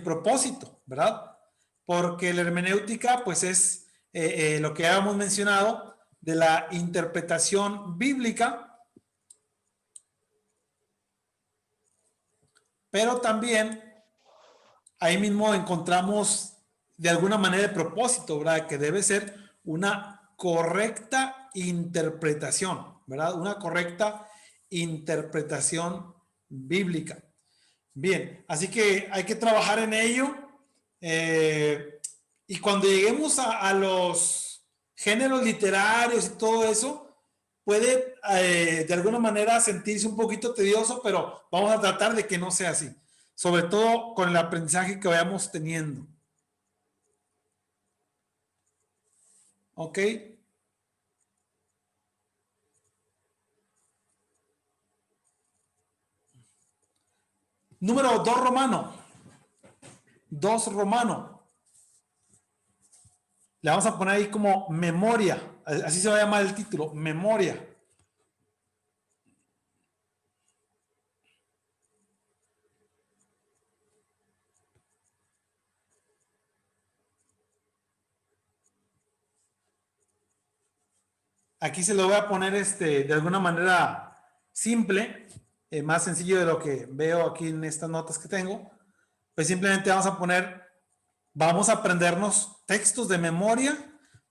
propósito, ¿verdad? Porque la hermenéutica, pues es lo que habíamos mencionado de la interpretación bíblica, pero también ahí mismo encontramos de alguna manera el propósito, ¿verdad? Que debe ser una correcta interpretación, ¿verdad? Una correcta interpretación bíblica. Bien, así que hay que trabajar en ello. Y cuando lleguemos a los géneros literarios y todo eso, puede de alguna manera sentirse un poquito tedioso, pero vamos a tratar de que no sea así. Sobre todo con el aprendizaje que vayamos teniendo. ¿Ok? Número 2 romano. 2 romano. Le vamos a poner ahí como memoria. Así se va a llamar el título, memoria. Aquí se lo voy a poner de alguna manera simple, más sencillo de lo que veo aquí en estas notas que tengo. Pues simplemente vamos a poner, vamos a aprendernos textos de memoria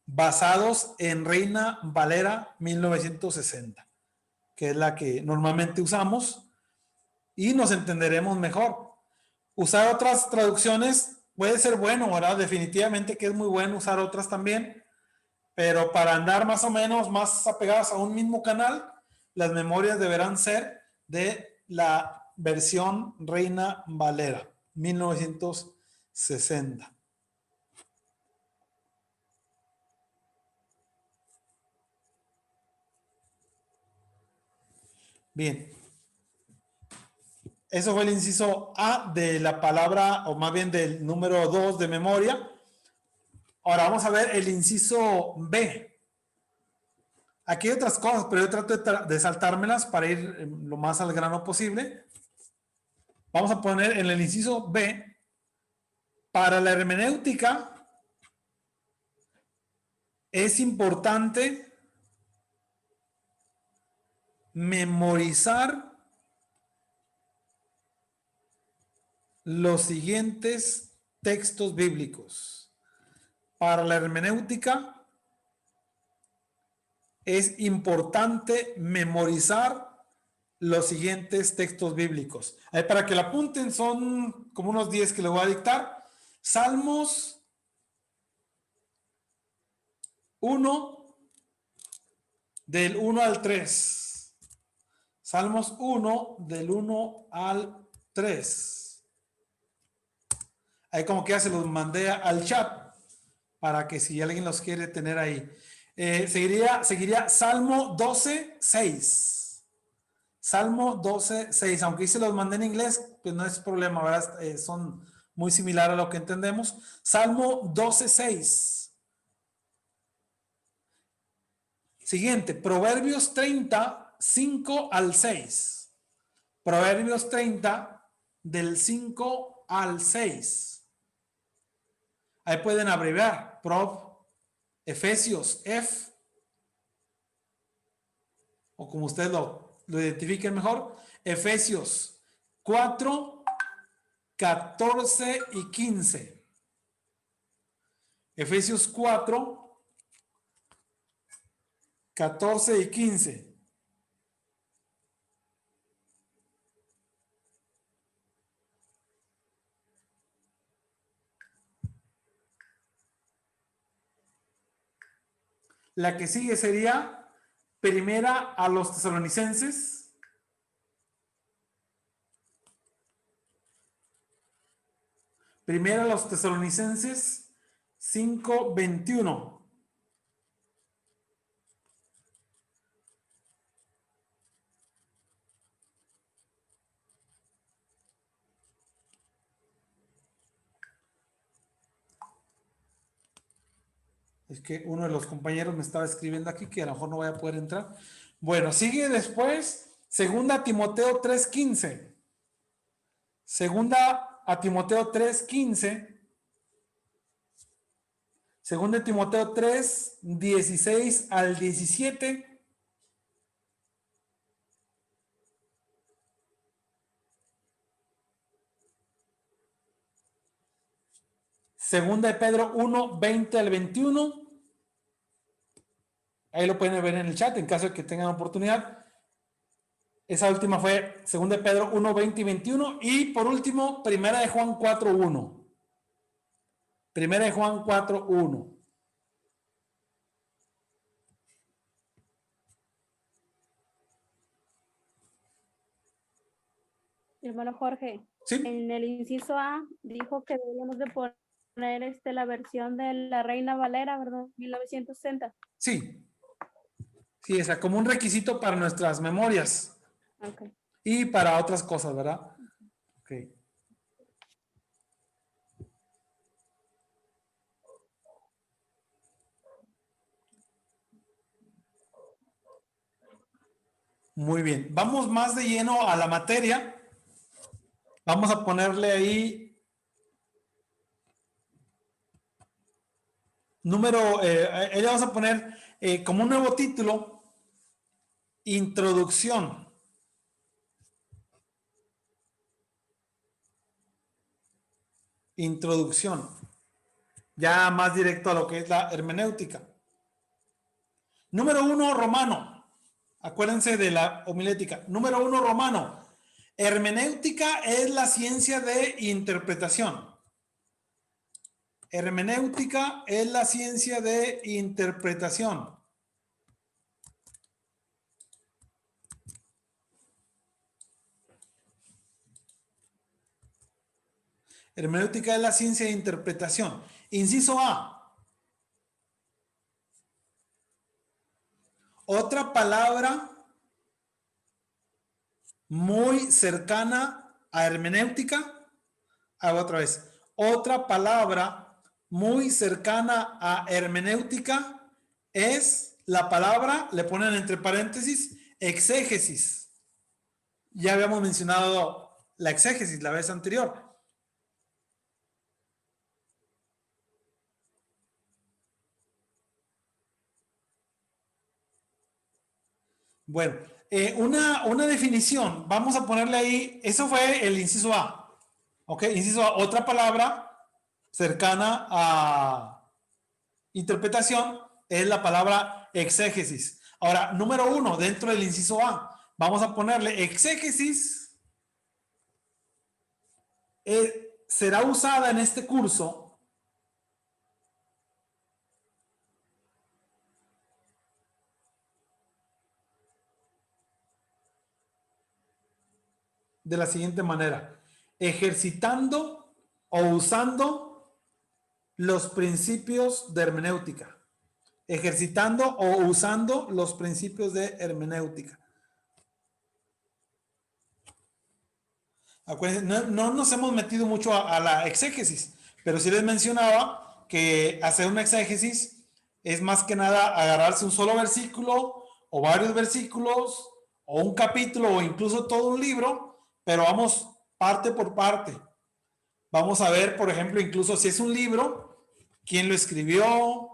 basados en Reina Valera 1960, que es la que normalmente usamos y nos entenderemos mejor. Usar otras traducciones puede ser bueno, ¿verdad? Definitivamente que es muy bueno usar otras también, pero para andar más o menos más apegados a un mismo canal, las memorias deberán ser de la versión Reina Valera 1960. Bien, eso fue el inciso A de la palabra, o más bien del número 2 de memoria. Ahora vamos a ver el inciso B. Aquí hay otras cosas, pero yo trato de saltármelas para ir lo más al grano posible. Vamos a poner en el inciso B, para la hermenéutica es importante memorizar los siguientes textos bíblicos. Para la hermenéutica es importante memorizar los siguientes textos bíblicos. Para que lo apunten, son como unos 10 que le voy a dictar. Salmos 1, del 1 al 3. Salmos 1, del 1 al 3. Ahí como que ya se los mandé al chat para que si alguien los quiere tener ahí. Seguiría Salmo 12, 6. Salmo 12, 6. Aunque se los mandé en inglés, pues no es problema, ¿verdad? Son muy similares a lo que entendemos. Salmo 12, 6. Siguiente, Proverbios 30, 5 al 6. Proverbios 30, del 5 al 6. Ahí pueden abreviar. Efesios, F, o como ustedes lo identifiquen mejor, Efesios 4, 14 y 15. Efesios 4, 14 y 15. La que sigue sería Primera a los Tesalonicenses. Primera a los Tesalonicenses 5, 21. Es que uno de los compañeros me estaba escribiendo aquí que a lo mejor no voy a poder entrar. Bueno, sigue después Segunda Timoteo 3:15. Segunda a Timoteo 3:15. Segunda de Timoteo 3:16 al 17. Segunda de Pedro 1:20 al 21. Ahí lo pueden ver en el chat en caso de que tengan oportunidad. Esa última fue segunda de Pedro 1:20 y 21. Y por último, primera de Juan 4:1. Primera de Juan 4:1. Hermano Jorge, ¿Sí? en el inciso A dijo que deberíamos de poner la versión de la Reina Valera, ¿verdad? 1960. Sí. Sí, es como un requisito para nuestras memorias Okay. y para otras cosas, ¿verdad? Ok. Muy bien. Vamos más de lleno a la materia. Vamos a ponerle ahí ahí le vamos a poner como un nuevo título, Introducción. Introducción. Ya más directo a lo que es la hermenéutica. Número 1, romano. Acuérdense de la homilética. Número 1, romano. Hermenéutica es la ciencia de interpretación. Hermenéutica es la ciencia de interpretación. Hermenéutica es la ciencia de interpretación. Inciso A. Otra palabra muy cercana a hermenéutica. Hago otra vez. Otra palabra muy cercana a hermenéutica es la palabra, le ponen entre paréntesis, exégesis. Ya habíamos mencionado la exégesis la vez anterior. Bueno, una definición, vamos a ponerle ahí, eso fue el inciso A. Ok, inciso A, otra palabra cercana a interpretación es la palabra exégesis. Ahora, número 1, dentro del inciso A, vamos a ponerle exégesis. Será usada en este curso de la siguiente manera: ejercitando o usando los principios de hermenéutica. Ejercitando o usando los principios de hermenéutica. Acuérdense, no nos hemos metido mucho a la exégesis, pero sí les mencionaba que hacer una exégesis es más que nada agarrarse un solo versículo o varios versículos o un capítulo o incluso todo un libro, pero vamos parte por parte. Vamos a ver, por ejemplo, incluso si es un libro, quién lo escribió,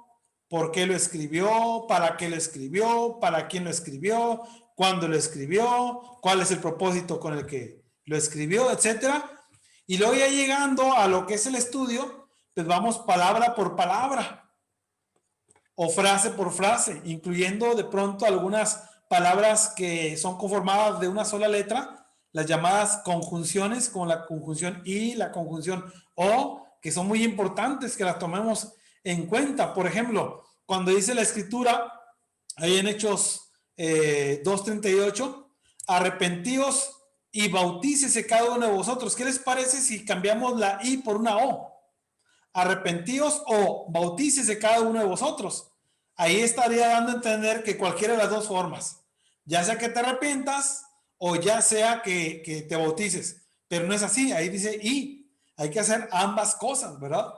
por qué lo escribió, para qué lo escribió, para quién lo escribió, cuándo lo escribió, cuál es el propósito con el que lo escribió, etcétera. Y luego ya llegando a lo que es el estudio, pues vamos palabra por palabra o frase por frase, incluyendo de pronto algunas palabras que son conformadas de una sola letra, las llamadas conjunciones, como la conjunción y la conjunción o, que son muy importantes que las tomemos en cuenta. Por ejemplo, cuando dice la escritura, ahí en Hechos 2:38, arrepentíos y bautícese cada uno de vosotros. ¿Qué les parece si cambiamos la I por una O? Arrepentíos o bautícese cada uno de vosotros. Ahí estaría dando a entender que cualquiera de las dos formas, ya sea que te arrepientas o ya sea que te bautices, pero no es así, ahí dice y, hay que hacer ambas cosas, ¿verdad?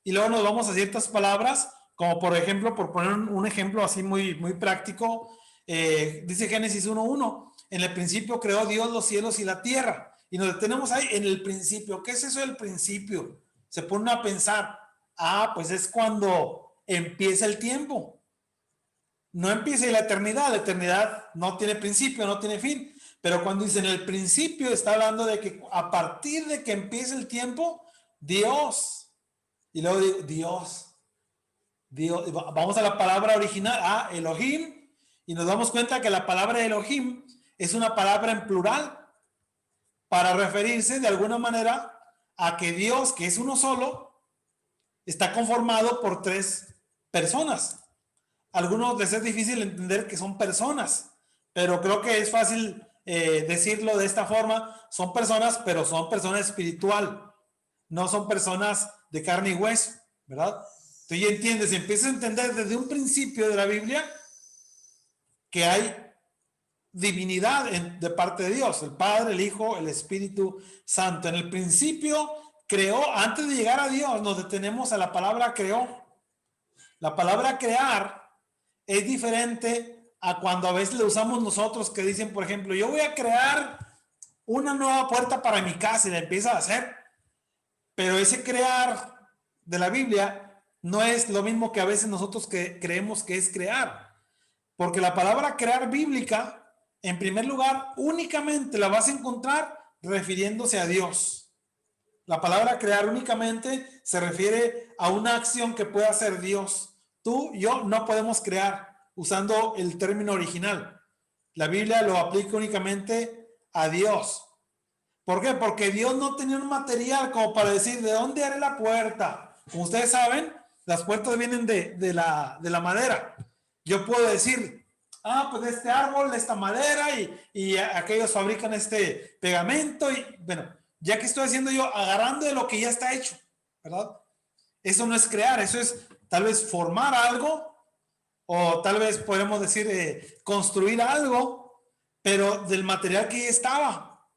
Y luego nos vamos a ciertas palabras, como por ejemplo, por poner un ejemplo así muy, muy práctico, dice Génesis 1:1, en el principio creó Dios los cielos y la tierra. y nos detenemos ahí en el principio. ¿Qué es eso del principio? Se pone a pensar, pues es cuando empieza el tiempo. No empieza la eternidad no tiene principio, no tiene fin. Pero cuando dice en el principio, está hablando de que a partir de que empiece el tiempo, Dios, y luego digo, Dios, vamos a la palabra original, Elohim, y nos damos cuenta que la palabra Elohim es una palabra en plural para referirse de alguna manera a que Dios, que es uno solo, está conformado por tres personas. A algunos les es difícil entender que son personas, pero creo que es fácil decirlo de esta forma. Son personas, pero son personas espiritual, no son personas de carne y hueso, ¿verdad? Tú ya entiendes, empiezas a entender desde un principio de la Biblia que hay divinidad de parte de Dios, el Padre, el Hijo, el Espíritu Santo. En el principio creó, antes de llegar a Dios, nos detenemos a la palabra creó. La palabra crear es diferente a cuando a veces le usamos nosotros, que dicen, por ejemplo, yo voy a crear una nueva puerta para mi casa y la empieza a hacer. Pero ese crear de la Biblia no es lo mismo que a veces nosotros creemos que es crear. Porque la palabra crear bíblica, en primer lugar, únicamente la vas a encontrar refiriéndose a Dios. La palabra crear únicamente se refiere a una acción que puede hacer Dios. Tú y yo no podemos crear usando el término original. La Biblia lo aplica únicamente a Dios. ¿Por qué? Porque Dios no tenía un material como para decir, ¿de dónde haré la puerta? Como ustedes saben, las puertas vienen de la madera. Yo puedo decir, pues de este árbol, de esta madera, y aquellos fabrican este pegamento, y bueno, ya que estoy haciendo yo, agarrando de lo que ya está hecho, ¿verdad? Eso no es crear, eso es tal vez formar algo, o tal vez podemos decir construir algo, pero del material que ya estaba.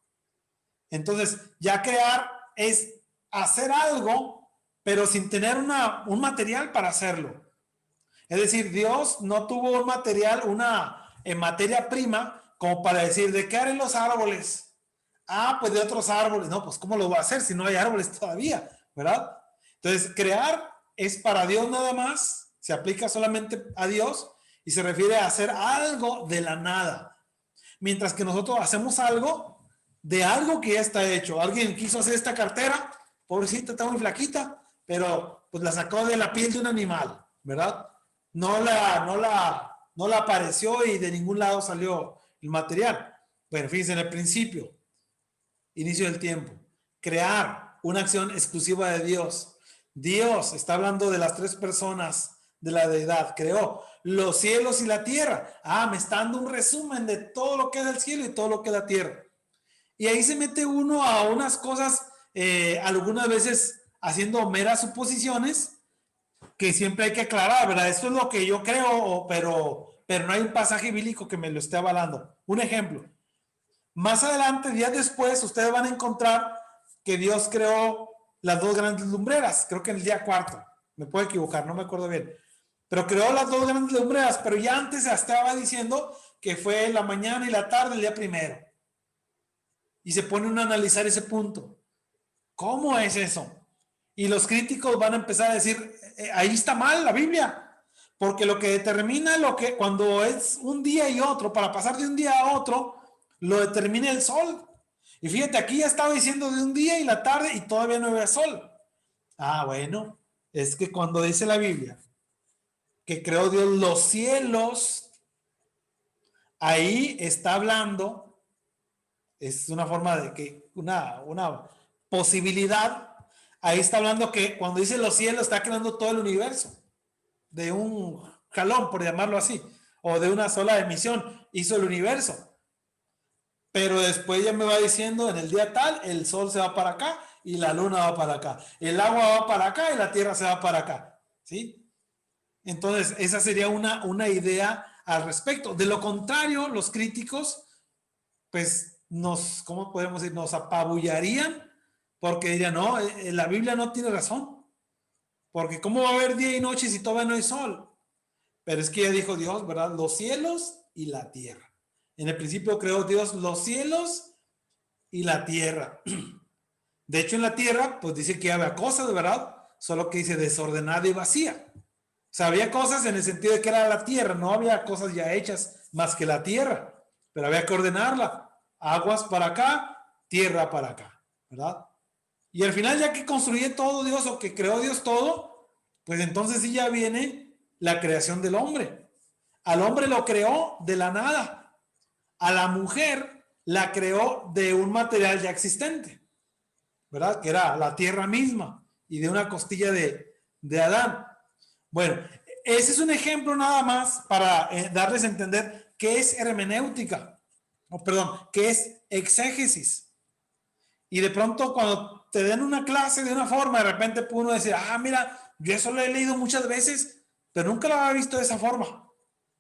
Entonces, ya crear es hacer algo, pero sin tener un material para hacerlo. Es decir, Dios no tuvo un material, una materia prima, como para decir, ¿de qué haré los árboles? Pues de otros árboles. No, pues ¿cómo lo va a hacer si no hay árboles todavía? ¿Verdad? Entonces, crear es para Dios nada más, se aplica solamente a Dios y se refiere a hacer algo de la nada. Mientras que nosotros hacemos algo de algo que ya está hecho. Alguien quiso hacer esta cartera, pobrecita, está muy flaquita, pero pues la sacó de la piel de un animal, ¿verdad? No la apareció y de ningún lado salió el material. Bueno, fíjense, en el principio, inicio del tiempo, crear una acción exclusiva de Dios. Dios está hablando de las tres personas de la deidad. Creó los cielos y la tierra. Me está dando un resumen de todo lo que es el cielo y todo lo que es la tierra. Y ahí se mete uno a unas cosas, algunas veces haciendo meras suposiciones, que siempre hay que aclarar, ¿verdad? Esto es lo que yo creo, pero no hay un pasaje bíblico que me lo esté avalando. Un ejemplo. Más adelante, días después, ustedes van a encontrar que Dios creó las dos grandes lumbreras. Creo que en el día cuarto. Me puedo equivocar, no me acuerdo bien. Pero creó las dos grandes lumbreras, pero ya antes se estaba diciendo que fue la mañana y la tarde el día primero. Y se pone uno a analizar ese punto. ¿Cómo es eso? Y los críticos van a empezar a decir, ahí está mal la Biblia, porque lo que determina cuando es un día y otro, para pasar de un día a otro, lo determina el sol. Y fíjate, aquí ya estaba diciendo de un día y la tarde y todavía no había sol. Bueno, es que cuando dice la Biblia que creó Dios los cielos, ahí está hablando. Es una forma de que, una posibilidad. Ahí está hablando que cuando dice los cielos está creando todo el universo. De un jalón, por llamarlo así. O de una sola emisión. Hizo el universo. Pero después ya me va diciendo, en el día tal, el sol se va para acá y la luna va para acá. El agua va para acá y la tierra se va para acá. ¿Sí? Entonces, esa sería una idea al respecto. De lo contrario, los críticos, pues, ¿cómo podemos decir? Nos apabullarían porque dirían, no, la Biblia no tiene razón, porque ¿cómo va a haber día y noche si todavía no hay sol? Pero es que ya dijo Dios, ¿verdad? Los cielos y la tierra. En el principio creó Dios los cielos y la tierra. De hecho, en la tierra, pues dice que había cosas, ¿verdad? Solo que dice desordenada y vacía. O sea, había cosas en el sentido de que era la tierra, no había cosas ya hechas más que la tierra, pero había que ordenarla. Aguas para acá, tierra para acá, ¿verdad? Y al final, ya que construye todo Dios o que creó Dios todo, pues entonces sí ya viene la creación del hombre. Al hombre lo creó de la nada. A la mujer la creó de un material ya existente, ¿verdad? Que era la tierra misma y de una costilla de Adán. Bueno, ese es un ejemplo nada más para darles a entender qué es hermenéutica, o perdón, qué es exégesis. Y de pronto cuando te den una clase de una forma, de repente puede uno decir, ah, mira, yo eso lo he leído muchas veces, pero nunca lo había visto de esa forma.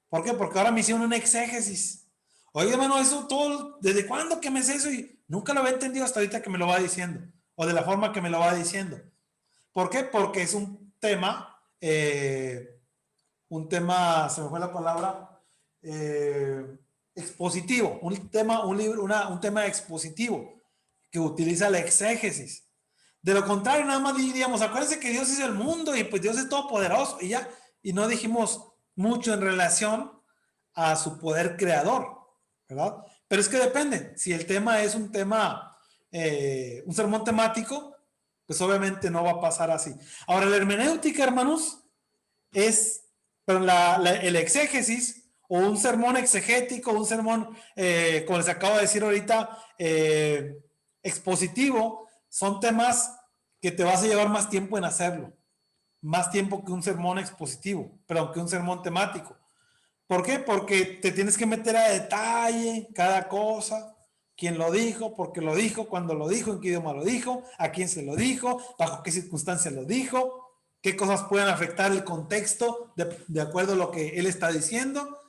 ¿Por qué? Porque ahora me hicieron un exégesis. Oye, hermano, eso todo, ¿desde cuándo que me sé eso? Y nunca lo había entendido hasta ahorita que me lo va diciendo, o de la forma que me lo va diciendo. ¿Por qué? Porque es un tema, se me fue la palabra, expositivo, un tema, un libro, un tema expositivo que utiliza la exégesis. De lo contrario, nada más diríamos, acuérdense que Dios hizo el mundo y pues Dios es todopoderoso y ya, y no dijimos mucho en relación a su poder creador, ¿verdad? Pero es que depende, si el tema es un tema, un sermón temático, pues obviamente no va a pasar así. Ahora, la hermenéutica, hermanos, es pero el exégesis o un sermón exegético, un sermón, como les acabo de decir ahorita, expositivo, son temas que te vas a llevar más tiempo en hacerlo, más tiempo que un sermón expositivo, perdón, que un sermón temático. ¿Por qué? Porque te tienes que meter a detalle cada cosa, quién lo dijo, por qué lo dijo, cuándo lo dijo, en qué idioma lo dijo, a quién se lo dijo, bajo qué circunstancias lo dijo, qué cosas pueden afectar el contexto de acuerdo a lo que él está diciendo.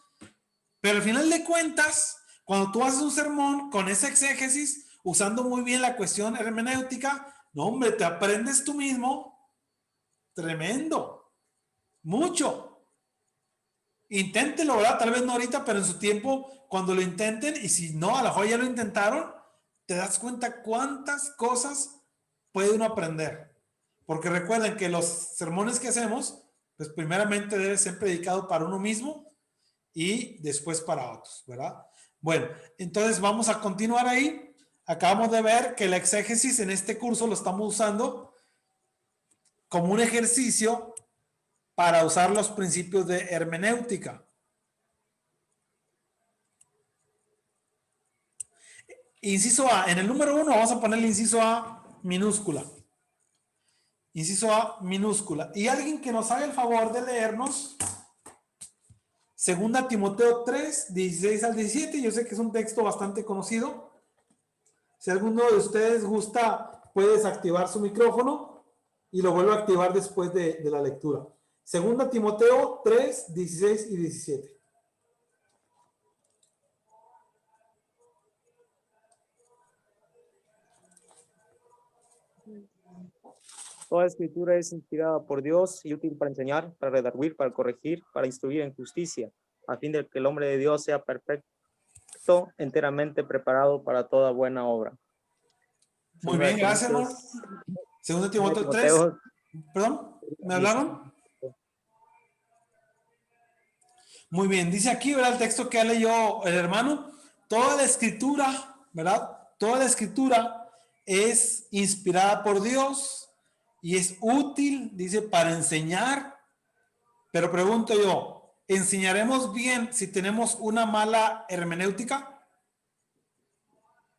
Pero al final de cuentas, cuando tú haces un sermón con ese exégesis, usando muy bien la cuestión hermenéutica, no, hombre, te aprendes tú mismo tremendo, mucho. Inténtenlo, ¿verdad? Tal vez no ahorita, pero en su tiempo, cuando lo intenten, y si no, a lo mejor ya lo intentaron, te das cuenta cuántas cosas puede uno aprender. Porque recuerden que los sermones que hacemos, pues primeramente debe ser predicado para uno mismo y después para otros, ¿verdad? Bueno, entonces vamos a continuar ahí. Acabamos de ver que la exégesis en este curso lo estamos usando como un ejercicio para usar los principios de hermenéutica. Inciso A, en el número 1 vamos a poner el inciso A minúscula. Inciso A minúscula. Y alguien que nos haga el favor de leernos Segunda Timoteo 3, 16 al 17. Yo sé que es un texto bastante conocido. Si alguno de ustedes gusta, puede desactivar su micrófono y lo vuelve a activar después de la lectura. Segunda Timoteo 3, 16 y 17. Toda escritura es inspirada por Dios y útil para enseñar, para redarguir, para corregir, para instruir en justicia, a fin de que el hombre de Dios sea perfecto, enteramente preparado para toda buena obra. Muy bien, gracias, amor. Segunda Timoteo 3. Perdón, ¿me hablaron? Muy bien, dice aquí, ¿verdad? El texto que leyó el hermano, toda la escritura, ¿verdad? Toda la escritura es inspirada por Dios y es útil, dice, para enseñar. Pero pregunto yo, ¿enseñaremos bien si tenemos una mala hermenéutica?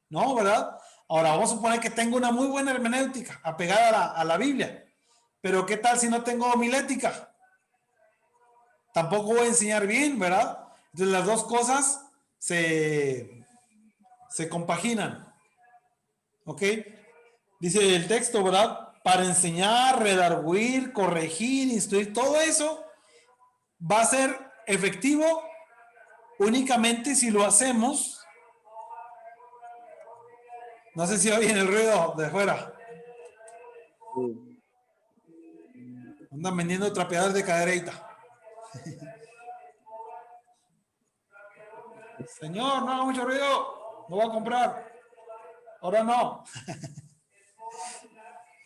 No, ¿verdad? Ahora vamos a suponer que tengo una muy buena hermenéutica apegada a la Biblia. Pero ¿qué tal si no tengo homilética? Tampoco voy a enseñar bien, ¿verdad? Entonces las dos cosas se compaginan. ¿Ok? Dice el texto, ¿verdad? Para enseñar, redarguir, corregir, instruir, todo eso va a ser efectivo únicamente si lo hacemos. No sé si oyen el ruido de afuera. Andan vendiendo trapeadores de cadereita. Señor, no haga mucho ruido. No va a comprar. Ahora no.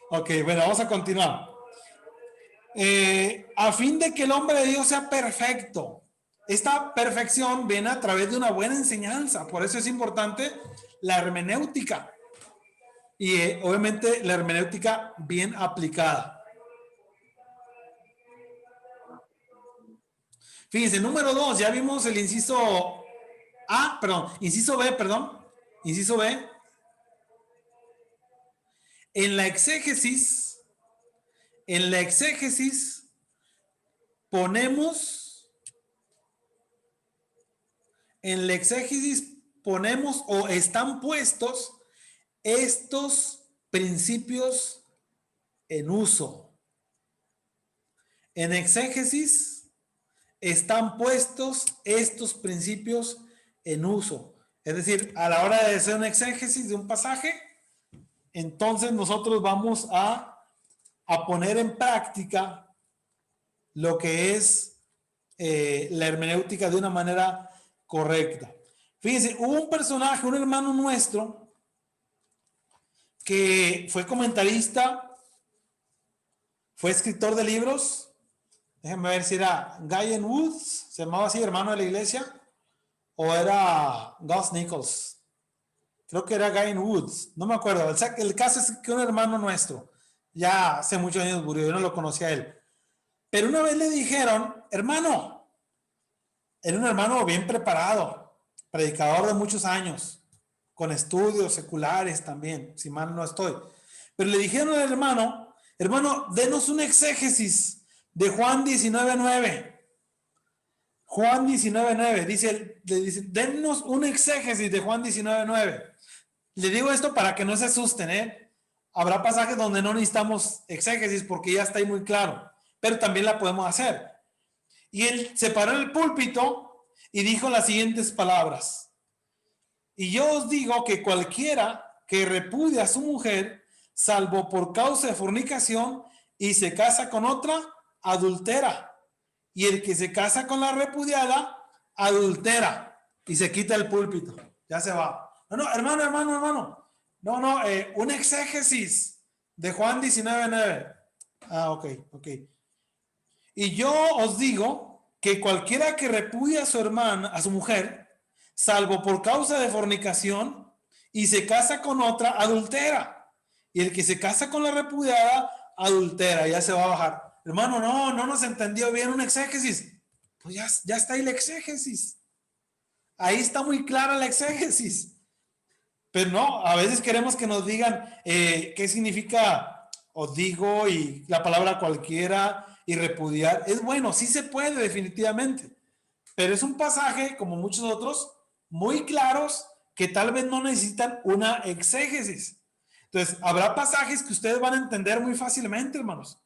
Ok, bueno, vamos a continuar. A fin de que el hombre de Dios sea perfecto. Esta perfección viene a través de una buena enseñanza. Por eso es importante la hermenéutica. Y obviamente la hermenéutica bien aplicada. Fíjense, número 2, ya vimos el inciso inciso B, inciso B. En la exégesis ponemos o están puestos estos principios en uso. En exégesis están puestos estos principios en uso. Es decir, a la hora de hacer un exégesis de un pasaje, entonces nosotros vamos a poner en práctica lo que es la hermenéutica de una manera correcta. Fíjense, hubo un personaje, un hermano nuestro, que fue comentarista, fue escritor de libros. Déjenme ver si era Guyan Woods, se llamaba así, hermano de la iglesia, o era Gus Nichols. Creo que era Guyan Woods, no me acuerdo. El caso es que un hermano nuestro, ya hace muchos años murió, yo no lo conocía a él. Pero una vez le dijeron, hermano, era un hermano bien preparado, predicador de muchos años, con estudios seculares también, si mal no estoy. Pero le dijeron al hermano, denos un exégesis de Juan 19:9. Juan 19:9, dice, denos un exégesis de Juan 19:9. Le digo esto para que no se asusten, ¿eh? Habrá pasajes donde no necesitamos exégesis porque ya está ahí muy claro, pero también la podemos hacer. Y él se paró en el púlpito y dijo las siguientes palabras: y yo os digo que cualquiera que repudia a su mujer, salvo por causa de fornicación, y se casa con otra, adultera. Y el que se casa con la repudiada, adultera. Y se quita el púlpito. Ya se va. No, hermano. No, un exégesis de Juan 19:9. Ok. Y yo os digo que cualquiera que repudia a su hermana, a su mujer, salvo por causa de fornicación, y se casa con otra, adultera. Y el que se casa con la repudiada, adultera. Ya se va a bajar. Hermano, no nos entendió bien un exégesis. Pues ya está ahí la exégesis. Ahí está muy clara la exégesis. Pero no, a veces queremos que nos digan qué significa os digo y la palabra cualquiera y repudiar. Es bueno, sí se puede definitivamente. Pero es un pasaje, como muchos otros, muy claros que tal vez no necesitan una exégesis. Entonces, habrá pasajes que ustedes van a entender muy fácilmente, hermanos.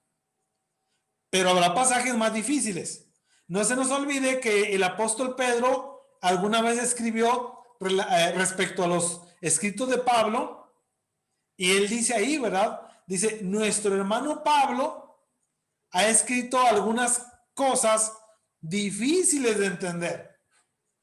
Pero habrá pasajes más difíciles. No se nos olvide que el apóstol Pedro alguna vez escribió respecto a los escritos de Pablo, y él dice ahí, ¿verdad? Dice, nuestro hermano Pablo ha escrito algunas cosas difíciles de entender.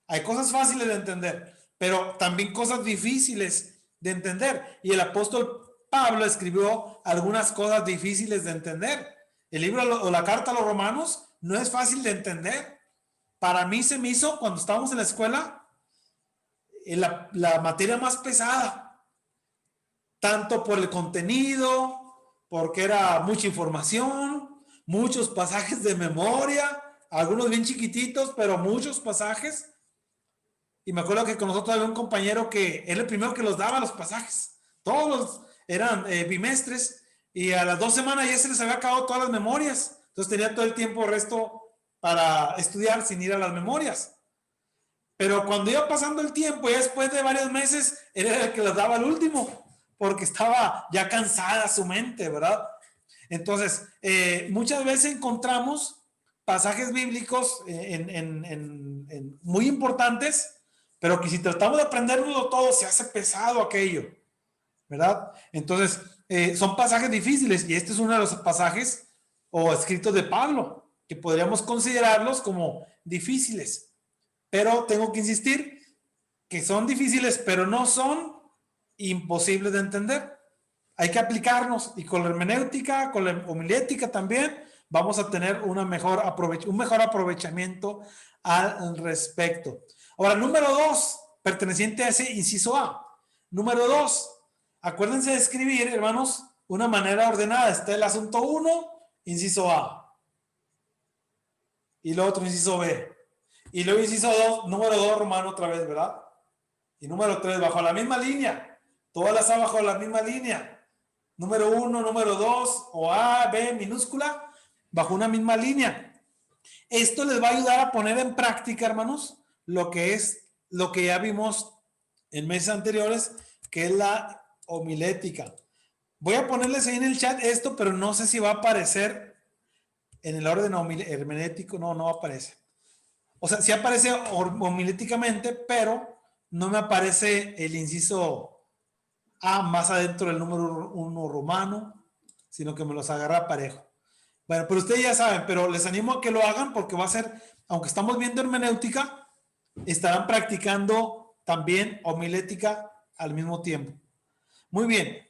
Hay cosas fáciles de entender, pero también cosas difíciles de entender. Y el apóstol Pablo escribió algunas cosas difíciles de entender. El libro o la carta a los romanos no es fácil de entender. Para mí se me hizo, cuando estábamos en la escuela, la materia más pesada. Tanto por el contenido, porque era mucha información, muchos pasajes de memoria, algunos bien chiquititos, pero muchos pasajes. Y me acuerdo que con nosotros había un compañero que era el primero que los daba los pasajes. Todos los eran bimestres. Y a las 2 semanas ya se les había acabado todas las memorias. Entonces tenía todo el tiempo resto para estudiar sin ir a las memorias. Pero cuando iba pasando el tiempo, ya después de varios meses, era el que les daba el último, porque estaba ya cansada su mente, ¿verdad? Entonces, muchas veces encontramos pasajes bíblicos muy importantes, pero que si tratamos de aprendérnoslo todo, se hace pesado aquello, ¿verdad? Entonces, son pasajes difíciles y este es uno de los pasajes o escritos de Pablo que podríamos considerarlos como difíciles, pero tengo que insistir que son difíciles, pero no son imposibles de entender. Hay que aplicarnos y con la hermenéutica, con la homilética también, vamos a tener un mejor aprovechamiento al respecto. Ahora, número 2, perteneciente a ese inciso A. Número 2, acuérdense de escribir, hermanos, una manera ordenada. Está el asunto 1, inciso A. Y luego otro inciso B. Y luego inciso 2, número 2, romano otra vez, ¿verdad? Y número 3, bajo la misma línea. Todas las A bajo la misma línea. Número 1, número 2, o A, B, minúscula, bajo una misma línea. Esto les va a ayudar a poner en práctica, hermanos, lo que ya vimos en meses anteriores, que es la homilética. Voy a ponerles ahí en el chat esto, pero no sé si va a aparecer en el orden hermenéutico. No, no aparece. O sea, sí aparece homiléticamente, pero no me aparece el inciso A más adentro del número 1 romano, sino que me los agarra parejo. Bueno, pero ustedes ya saben, pero les animo a que lo hagan porque va a ser, aunque estamos viendo hermenéutica, estarán practicando también homilética al mismo tiempo. Muy bien.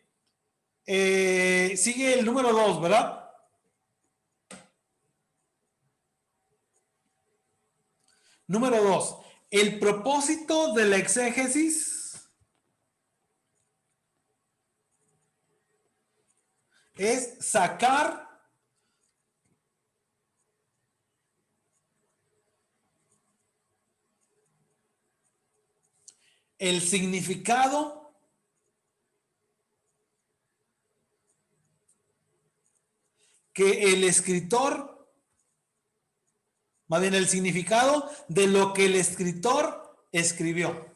Sigue el número 2, ¿verdad? Número 2. El propósito de la exégesis es sacar el significado que el escritor, más bien el significado de lo que el escritor escribió.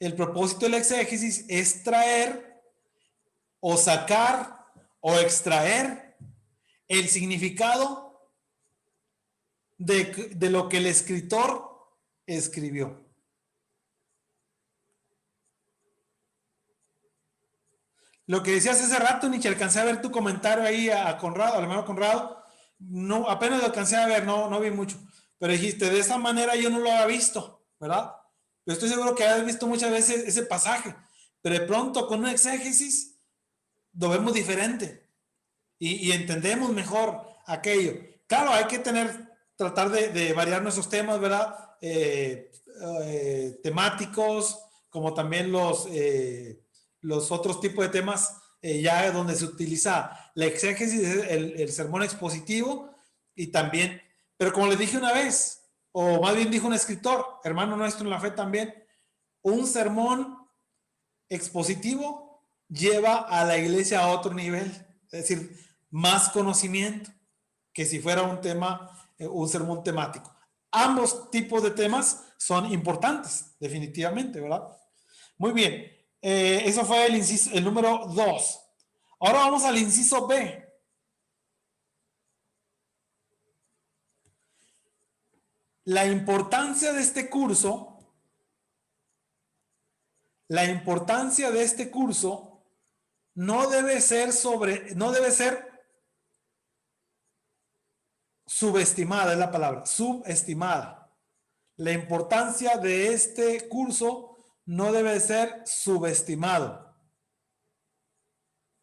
El propósito de la exégesis es traer o sacar o extraer el significado de lo que el escritor escribió. Lo que decías hace rato, Nietzsche, alcancé a ver tu comentario ahí a Conrado, al hermano Conrado. No, apenas lo alcancé a ver, no vi mucho. Pero dijiste, de esa manera yo no lo había visto, ¿verdad? Yo estoy seguro que has visto muchas veces ese pasaje, pero de pronto con una exégesis lo vemos diferente y entendemos mejor aquello. Claro, hay que tratar de variar nuestros temas, ¿verdad? Temáticos, como también los otros tipos de temas, ya donde se utiliza la exégesis, el sermón expositivo, y también, pero como les dije una vez, o más bien dijo un escritor, hermano nuestro en la fe también, un sermón expositivo lleva a la iglesia a otro nivel, es decir, más conocimiento que si fuera un tema, un sermón temático. Ambos tipos de temas son importantes, definitivamente, ¿verdad? Muy bien. Eso fue el número 2. Ahora vamos al inciso B. La importancia de este curso no debe ser subestimada, es la palabra, subestimada. La importancia de este curso no debe ser subestimado.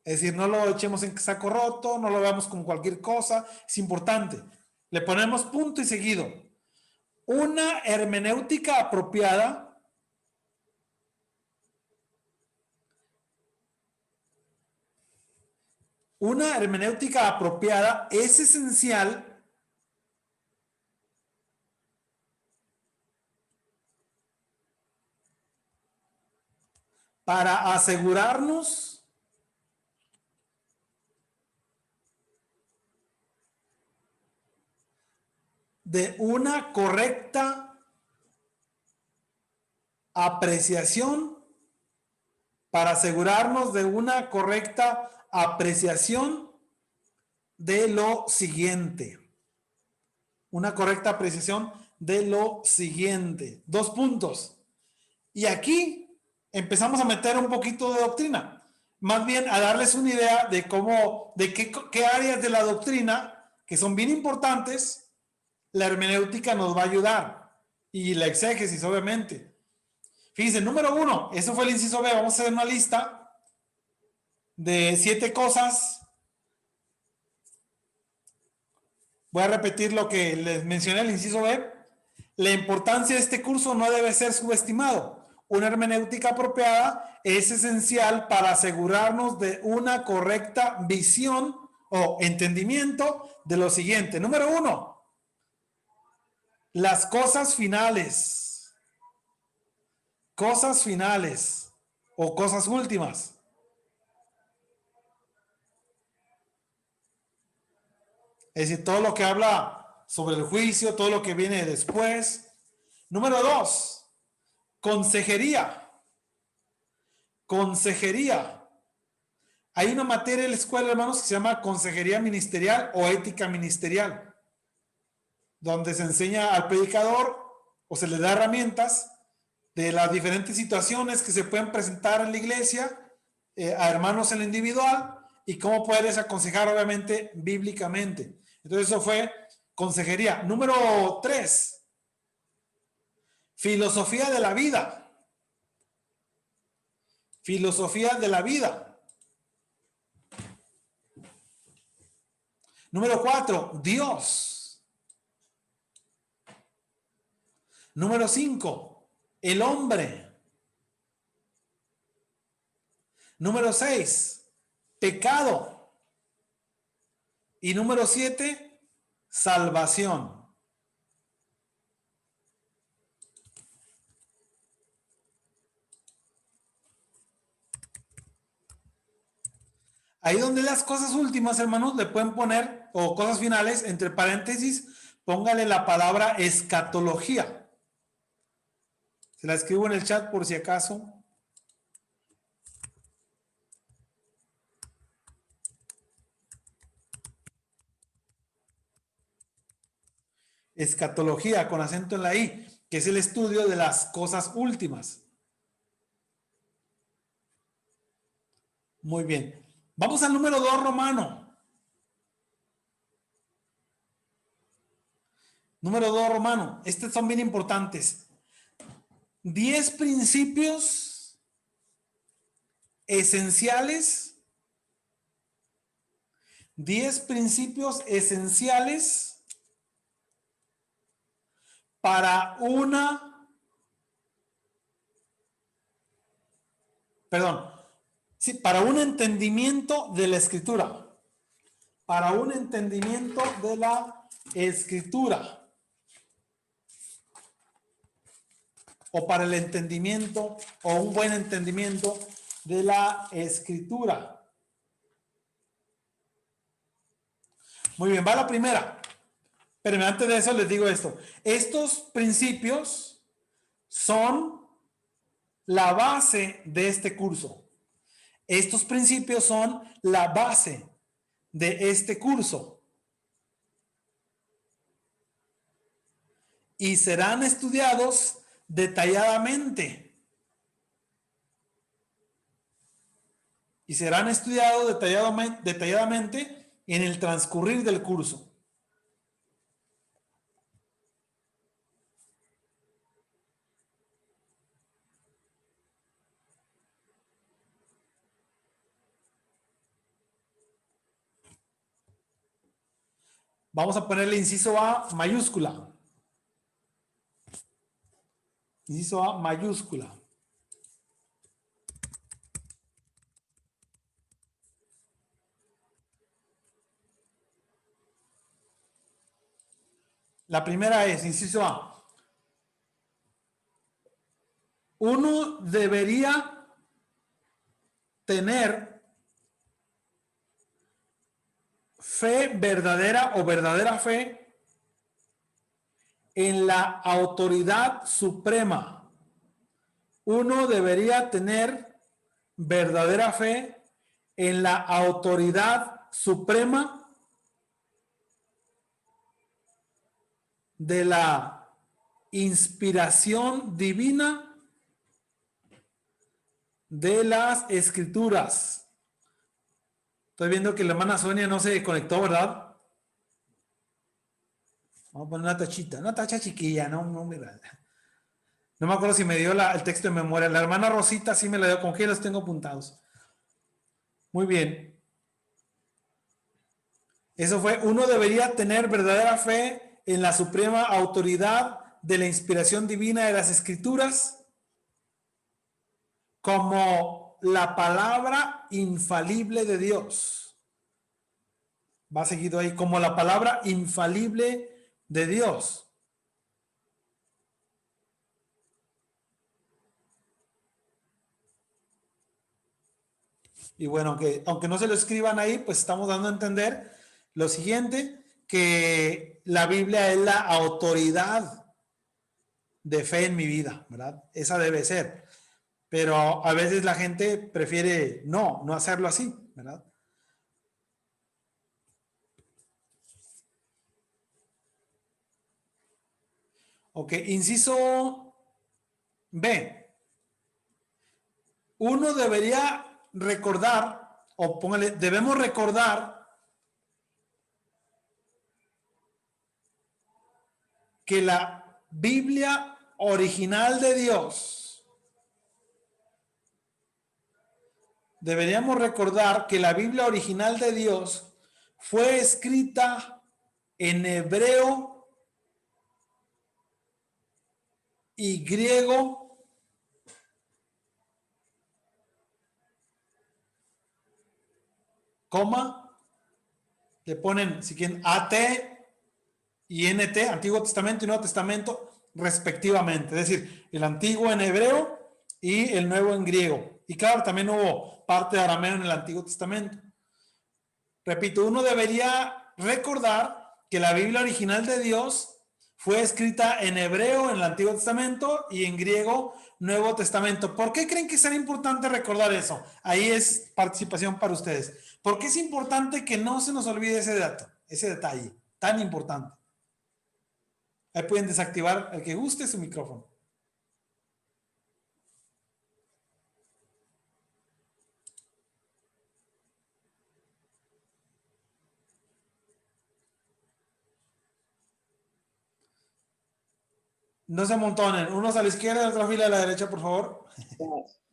Es decir, no lo echemos en saco roto, no lo veamos como cualquier cosa, es importante. Le ponemos punto y seguido. Una hermenéutica apropiada es esencial para asegurarnos de una correcta apreciación, de lo siguiente. Una correcta apreciación de lo siguiente. 2 puntos. Y aquí empezamos a meter un poquito de doctrina. Más bien a darles una idea de qué áreas de la doctrina, que son bien importantes, la hermenéutica nos va a ayudar. Y la exégesis, obviamente. Fíjense, número 1, eso fue el inciso B. Vamos a hacer una lista de 7 cosas. Voy a repetir lo que les mencioné el inciso B. La importancia de este curso no debe ser subestimado. Una hermenéutica apropiada es esencial para asegurarnos de una correcta visión o entendimiento de lo siguiente. Número 1, las cosas finales. Cosas finales o cosas últimas. Es decir, todo lo que habla sobre el juicio, todo lo que viene después. Número 2, consejería. Consejería. Hay una materia en la escuela, hermanos, que se llama consejería ministerial o ética ministerial, donde se enseña al predicador o se le da herramientas de las diferentes situaciones que se pueden presentar en la iglesia, a hermanos en lo individual, y cómo puedes aconsejar, obviamente, bíblicamente. Entonces, eso fue consejería. Número 3, filosofía de la vida. Filosofía de la vida. Número 4, Dios. Número 5, el hombre. Número 6, pecado. Y número 7, salvación. Ahí donde las cosas últimas, hermanos, le pueden poner, o cosas finales, entre paréntesis, póngale la palabra escatología. Se la escribo en el chat por si acaso. Escatología con acento en la I, que es el estudio de las cosas últimas. Muy bien. Vamos al número 2 romano. Número 2 romano. Estos son bien importantes. 10 principios esenciales. 10 principios esenciales para para un entendimiento de la escritura. Para un entendimiento de la escritura. O para el entendimiento o un buen entendimiento de la escritura. Muy bien, va la primera. Pero antes de eso les digo esto. Estos principios son la base de este curso. Estos principios son la base de este curso. Y serán estudiados detalladamente. Y serán estudiados detalladamente en el transcurrir del curso. Vamos a ponerle inciso A mayúscula. Inciso A mayúscula. La primera es, inciso A. Uno debería tener fe verdadera o verdadera fe en la autoridad suprema. Uno debería tener verdadera fe en la autoridad suprema de la inspiración divina de las escrituras. Estoy viendo que la hermana Sonia no se conectó, ¿verdad? Vamos a poner una tachita, una tacha chiquilla, no, no, No me acuerdo si me dio el texto de memoria. La hermana Rosita sí me la dio, con que los tengo apuntados. Muy bien. Eso fue, uno debería tener verdadera fe en la suprema autoridad de la inspiración divina de las Escrituras como la palabra infalible de Dios. Va seguido ahí, como la palabra infalible de Dios. Y bueno, aunque no se lo escriban ahí, pues estamos dando a entender lo siguiente, que la Biblia es la autoridad de fe en mi vida, ¿verdad? Esa debe ser. Pero a veces la gente prefiere no hacerlo así, ¿verdad? Ok, inciso B. Uno debería recordar, o póngale, debemos recordar que la Biblia original de Dios, deberíamos recordar que la Biblia original de Dios fue escrita en hebreo y griego, coma, le ponen, si quieren, AT y NT, Antiguo Testamento y Nuevo Testamento, respectivamente. Es decir, el antiguo en hebreo y el nuevo en griego. Y claro, también hubo parte de arameo en el Antiguo Testamento. Repito, uno debería recordar que la Biblia original de Dios fue escrita en hebreo en el Antiguo Testamento y en griego Nuevo Testamento. ¿Por qué creen que es tan importante recordar eso? Ahí es participación para ustedes. ¿Por qué es importante que no se nos olvide ese dato, ese detalle tan importante? Ahí pueden desactivar el que guste su micrófono. No se amontonen, unos a la izquierda y otra fila a la derecha, por favor.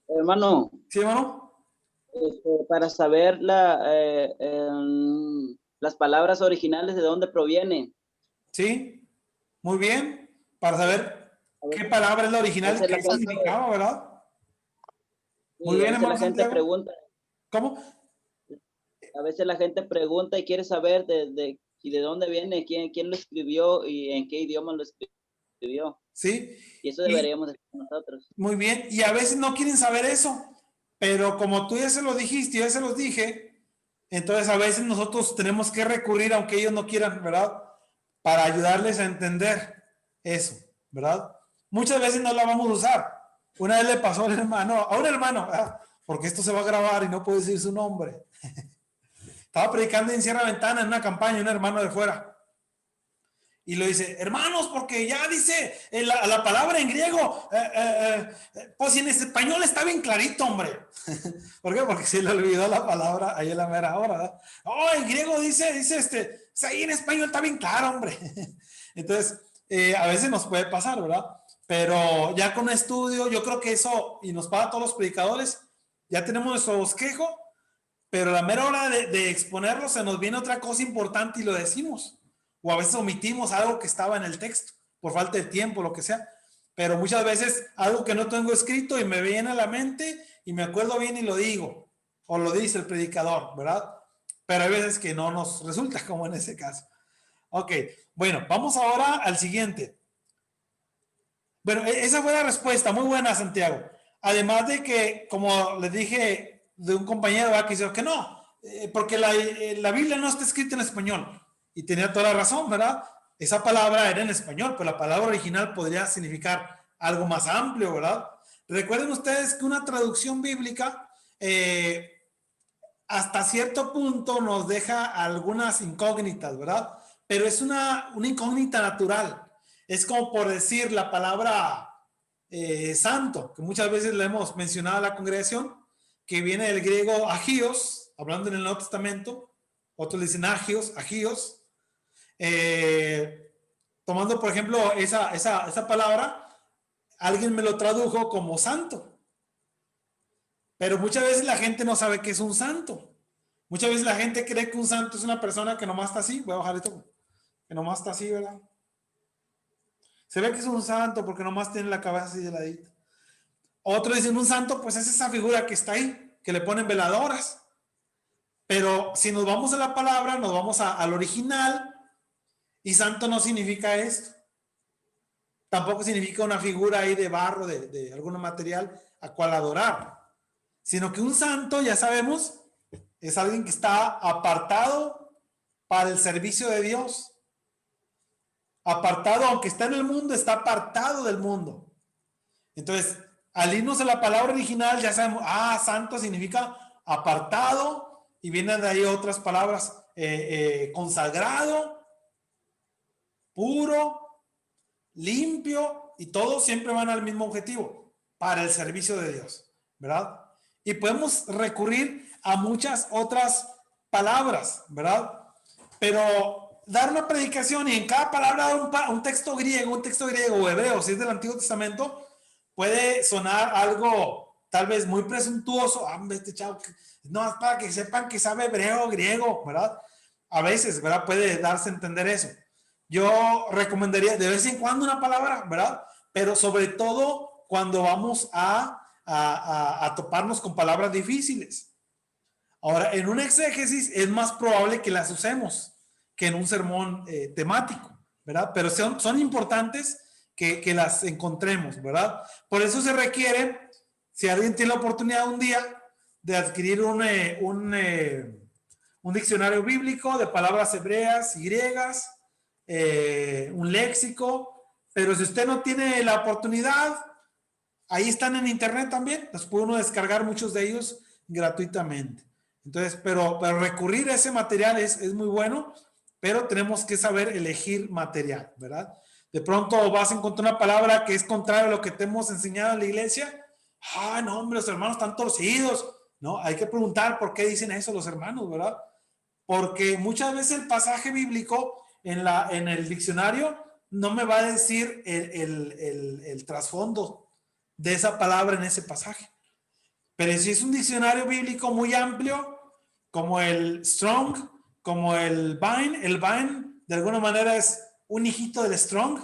Hermano, ¿Sí, hermano? para saber las palabras originales de dónde provienen. Sí, muy bien. Para saber A ver, qué palabra es la a original, veces la qué gente, significaba, ¿verdad? Muy sí, a bien, veces hermano la gente Santiago. pregunta, ¿Cómo? a veces la gente pregunta y quiere saber y de dónde viene, quién lo escribió y en qué idioma lo escribió. Sí. Y eso Y deberíamos decir nosotros. muy bien. Y a veces no quieren saber eso. Pero como tú ya se lo dijiste, yo ya se los dije, entonces a veces nosotros tenemos que recurrir, aunque ellos no quieran, ¿verdad? Para ayudarles a entender eso, ¿verdad? Muchas veces no la vamos a usar. Una vez le pasó a un hermano, ¿verdad? Porque esto se va a grabar y no puedo decir su nombre. Estaba predicando en Sierra Ventana en una campaña, un hermano de fuera. Y lo dice, hermanos, porque ya dice la palabra en griego, pues en español está bien clarito, hombre. ¿Por qué? Porque se le olvidó la palabra ahí en la mera hora, ¿verdad? Oh, en griego dice pues ahí en español está bien claro, hombre. Entonces, a veces nos puede pasar, ¿verdad? Pero ya con estudio, yo creo que eso, y nos pasa a todos los predicadores, ya tenemos nuestro bosquejo, pero a la mera hora de exponerlo se nos viene otra cosa importante y lo decimos. O a veces omitimos algo que estaba en el texto, por falta de tiempo, lo que sea. Pero muchas veces algo que no tengo escrito y me viene a la mente y me acuerdo bien y lo digo. O lo dice el predicador, ¿verdad? Pero hay veces que no nos resulta, como en ese caso. Ok, bueno, vamos ahora al siguiente. Bueno, esa fue la respuesta, muy buena, Santiago. Además de que, como les dije de un compañero que dice que no, porque la Biblia no está escrita en español. Y tenía toda la razón, ¿verdad? Esa palabra era en español, pero la palabra original podría significar algo más amplio, ¿verdad? Recuerden ustedes que una traducción bíblica hasta cierto punto nos deja algunas incógnitas, ¿verdad? Pero es una incógnita natural. Es como por decir la palabra santo, que muchas veces le hemos mencionado a la congregación, que viene del griego agios, hablando en el Nuevo Testamento, otros dicen agios, tomando por ejemplo esa palabra, alguien me lo tradujo como santo. Pero muchas veces la gente no sabe qué es un santo. Muchas veces la gente cree que un santo es una persona que nomás está así. Voy a bajar esto. Que nomás está así, ¿verdad? Se ve que es un santo porque nomás tiene la cabeza así de ladito. Otros dicen un santo, pues es esa figura que está ahí, que le ponen veladoras. Pero si nos vamos a la palabra, nos vamos al original, y santo no significa esto. Tampoco significa una figura ahí de barro, de algún material a cual adorar. Sino que un santo, ya sabemos, es alguien que está apartado para el servicio de Dios. Apartado, aunque está en el mundo, está apartado del mundo. Entonces, al irnos a la palabra original, ya sabemos, santo significa apartado, y vienen de ahí otras palabras, consagrado, puro, limpio, y todos siempre van al mismo objetivo, para el servicio de Dios, ¿verdad? Y podemos recurrir a muchas otras palabras, ¿verdad? Pero dar una predicación y en cada palabra dar un texto griego o hebreo, si es del Antiguo Testamento, puede sonar algo tal vez muy presuntuoso. Este chavo, no, es para que sepan que sabe hebreo o griego, ¿verdad? A veces, ¿verdad? Puede darse a entender eso. Yo recomendaría de vez en cuando una palabra, ¿verdad? Pero sobre todo cuando vamos a toparnos con palabras difíciles. Ahora, en un exégesis es más probable que las usemos que en un sermón temático, ¿verdad? Pero son importantes que las encontremos, ¿verdad? Por eso se requiere, si alguien tiene la oportunidad un día de adquirir un diccionario bíblico de palabras hebreas y griegas, un léxico, pero si usted no tiene la oportunidad, ahí están en internet también, los puede uno descargar muchos de ellos gratuitamente. Entonces, pero recurrir a ese material es muy bueno, pero tenemos que saber elegir material, ¿verdad? De pronto vas a encontrar una palabra que es contraria a lo que te hemos enseñado en la iglesia. No, hombre, los hermanos están torcidos. No, hay que preguntar por qué dicen eso los hermanos, ¿verdad? Porque muchas veces el pasaje bíblico en el diccionario no me va a decir el trasfondo de esa palabra en ese pasaje. Pero si es un diccionario bíblico muy amplio, como el Strong, como el Vine de alguna manera es un hijito del Strong.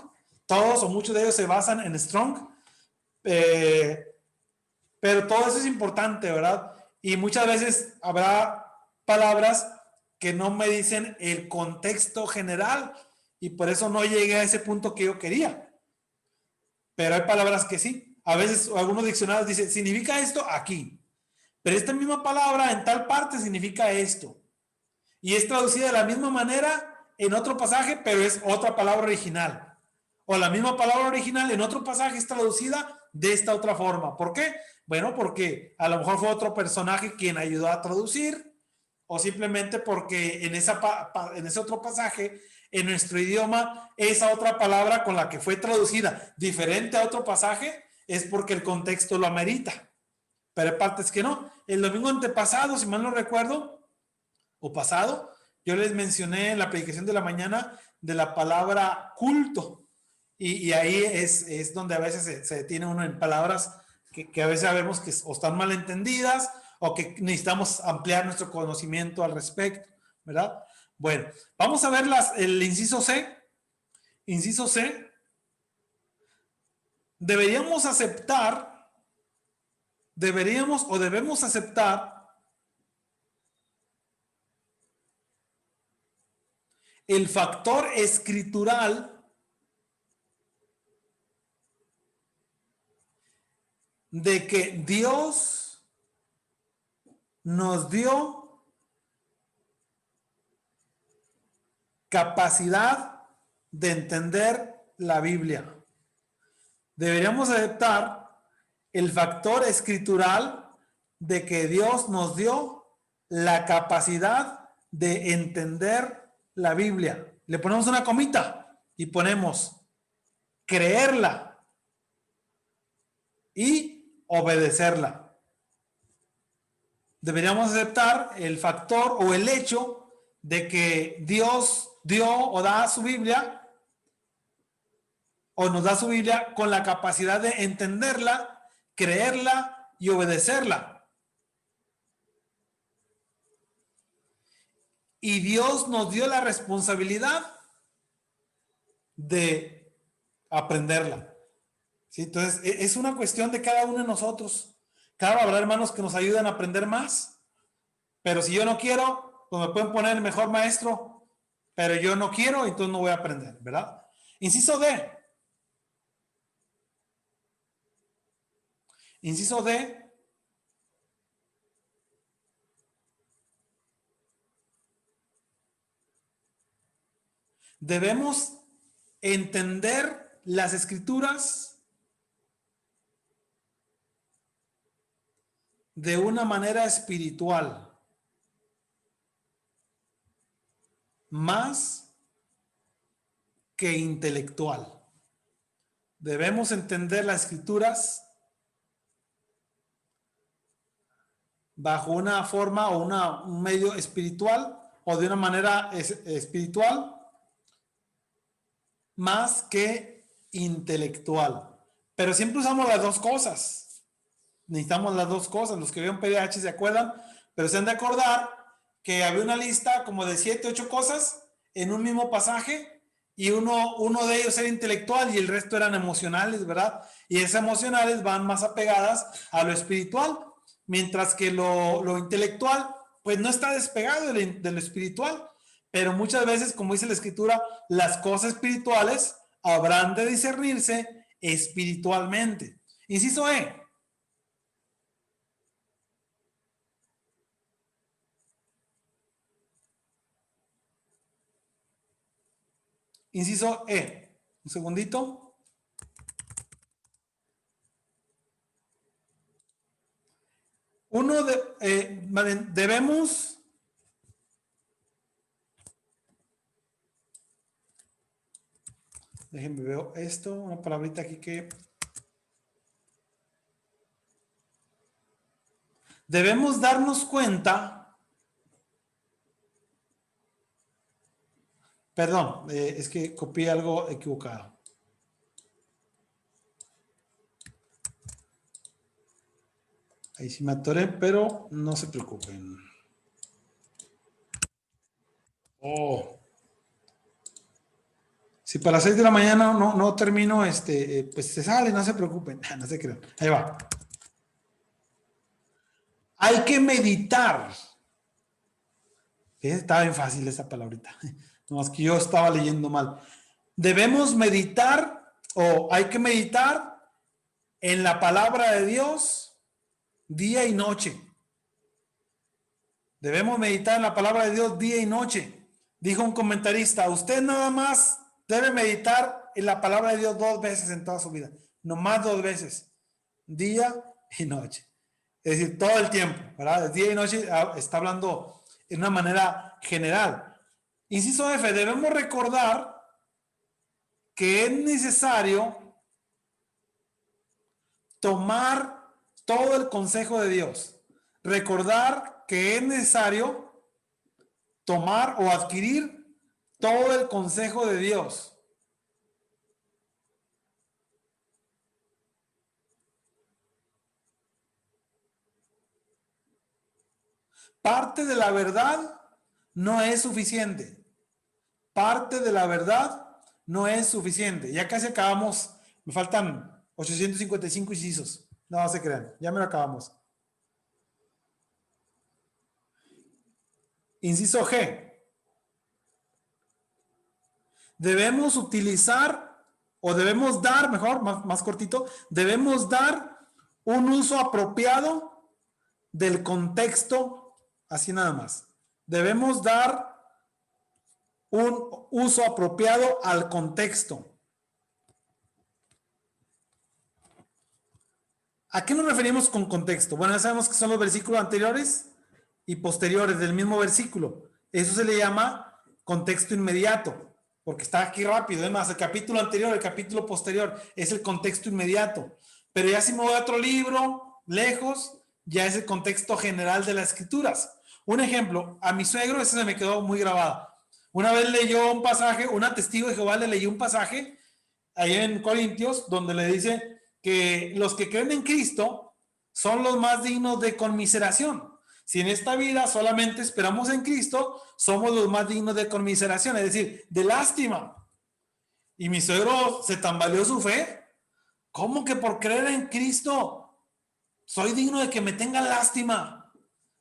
Todos o muchos de ellos se basan en Strong. Pero todo eso es importante, ¿verdad? Y muchas veces habrá palabras que no me dicen el contexto general y por eso no llegué a ese punto que yo quería. Pero hay palabras que sí. A veces algunos diccionarios dicen, significa esto aquí. Pero esta misma palabra en tal parte significa esto. Y es traducida de la misma manera en otro pasaje, pero es otra palabra original. O la misma palabra original en otro pasaje es traducida de esta otra forma. ¿Por qué? Bueno, porque a lo mejor fue otro personaje quien ayudó a traducir, o simplemente porque en ese otro pasaje, en nuestro idioma, esa otra palabra con la que fue traducida diferente a otro pasaje, es porque el contexto lo amerita. Pero hay partes que no. El domingo antepasado, si mal no recuerdo, o pasado, yo les mencioné en la predicación de la mañana de la palabra culto. Y ahí es donde a veces se detiene uno en palabras que a veces sabemos que o están mal entendidas o que necesitamos ampliar nuestro conocimiento al respecto, ¿verdad? Bueno, vamos a ver el inciso C. Inciso C. Debemos aceptar el factor escritural de que Dios nos dio capacidad de entender la Biblia. Deberíamos aceptar el factor escritural de que Dios nos dio la capacidad de entender la Biblia. Le ponemos una comita y ponemos creerla y obedecerla. Deberíamos aceptar el factor o el hecho de que Dios dio o da su Biblia o nos da su Biblia con la capacidad de entenderla, creerla y obedecerla. Y Dios nos dio la responsabilidad de aprenderla. ¿Sí? Entonces, es una cuestión de cada uno de nosotros. Claro, habrá hermanos que nos ayudan a aprender más, pero si yo no quiero, pues me pueden poner el mejor maestro, pero yo no quiero, entonces no voy a aprender, ¿verdad? Inciso D. Inciso D. Debemos entender las escrituras de una manera espiritual, más que intelectual. Debemos entender las escrituras bajo una forma o un medio espiritual o de una manera espiritual más que intelectual. Pero siempre usamos las dos cosas. Necesitamos las dos cosas. Los que vieron PDH se acuerdan, pero se han de acordar que había una lista como de 7, 8 cosas en un mismo pasaje y uno de ellos era intelectual y el resto eran emocionales, ¿verdad? Y esas emocionales van más apegadas a lo espiritual, mientras que lo intelectual pues no está despegado de lo espiritual. Pero muchas veces, como dice la Escritura, las cosas espirituales habrán de discernirse espiritualmente. Inciso E. Inciso E. Un segundito. Debemos... Déjenme ver esto, una palabrita aquí que... Debemos darnos cuenta... Perdón, es que copié algo equivocado. Ahí sí me atoré, pero no se preocupen. Oh. Si para las 6 de la mañana no termino, pues se sale, no se preocupen. No se crean. Ahí va. Hay que meditar. Estaba bien fácil esa palabrita. Nomás que yo estaba leyendo mal. Debemos meditar o hay que meditar en la palabra de Dios día y noche. Debemos meditar en la palabra de Dios día y noche. Dijo un comentarista, usted nada más debe meditar en la palabra de Dios 2 veces en toda su vida. Nomás 2 veces. Día y noche. Es decir, todo el tiempo, ¿verdad? Día y noche está hablando en una manera general. Inciso F, debemos recordar que es necesario tomar todo el consejo de Dios. Recordar que es necesario tomar o adquirir todo el consejo de Dios. Parte de la verdad no es suficiente. Parte de la verdad no es suficiente. Ya casi acabamos. Me faltan 855 incisos. No se crean. Ya me lo acabamos. Inciso G. Debemos utilizar o debemos dar, mejor, más cortito, debemos dar un uso apropiado del contexto. Así nada más. Debemos dar un uso apropiado al contexto. ¿A qué nos referimos con contexto? Bueno, ya sabemos que son los versículos anteriores y posteriores del mismo versículo. Eso se le llama contexto inmediato, porque está aquí rápido. Además, el capítulo anterior, el capítulo posterior es el contexto inmediato. Pero ya si me voy a otro libro, lejos, ya es el contexto general de las escrituras. Un ejemplo, a mi suegro, ese se me quedó muy grabado. Una vez leyó un pasaje, una testigo de Jehová le leyó un pasaje ahí en Corintios, donde le dice que los que creen en Cristo son los más dignos de conmiseración. Si en esta vida solamente esperamos en Cristo, somos los más dignos de conmiseración, es decir, de lástima. Y mi suegro se tambaleó su fe. ¿Cómo que por creer en Cristo soy digno de que me tengan lástima?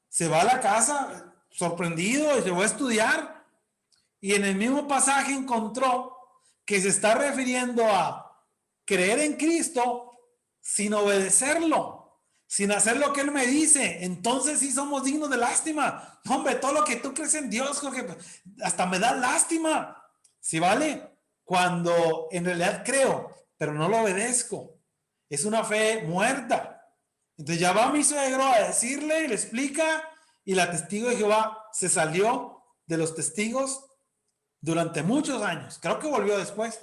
Se va a la casa sorprendido y se va a estudiar. Y en el mismo pasaje encontró que se está refiriendo a creer en Cristo sin obedecerlo, sin hacer lo que Él me dice. Entonces sí somos dignos de lástima. Hombre, todo lo que tú crees en Dios, Jorge, hasta me da lástima. ¿Sí vale? Cuando en realidad creo, pero no lo obedezco. Es una fe muerta. Entonces ya va mi suegro a decirle y le explica, y la testigo de Jehová se salió de los testigos durante muchos años. Creo que volvió después,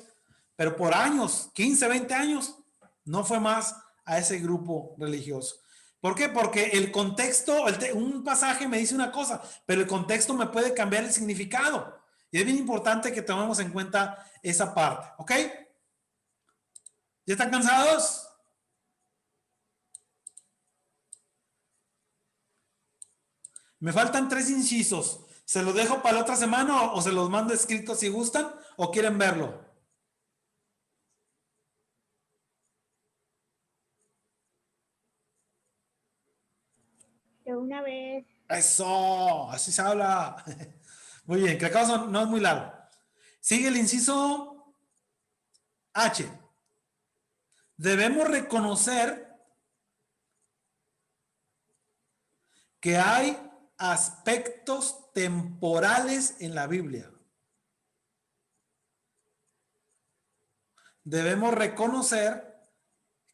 pero por años, 15, 20 años, no fue más a ese grupo religioso. ¿Por qué? Porque el contexto, un pasaje me dice una cosa, pero el contexto me puede cambiar el significado. Y es bien importante que tomemos en cuenta esa parte, ¿ok? ¿Ya están cansados? Me faltan 3 incisos. ¿Se los dejo para la otra semana o se los mando escritos si gustan o quieren verlo? De una vez. Eso, así se habla. Muy bien, que acaso no es muy largo. Sigue el inciso H. Debemos reconocer que hay aspectos temporales en la Biblia. Debemos reconocer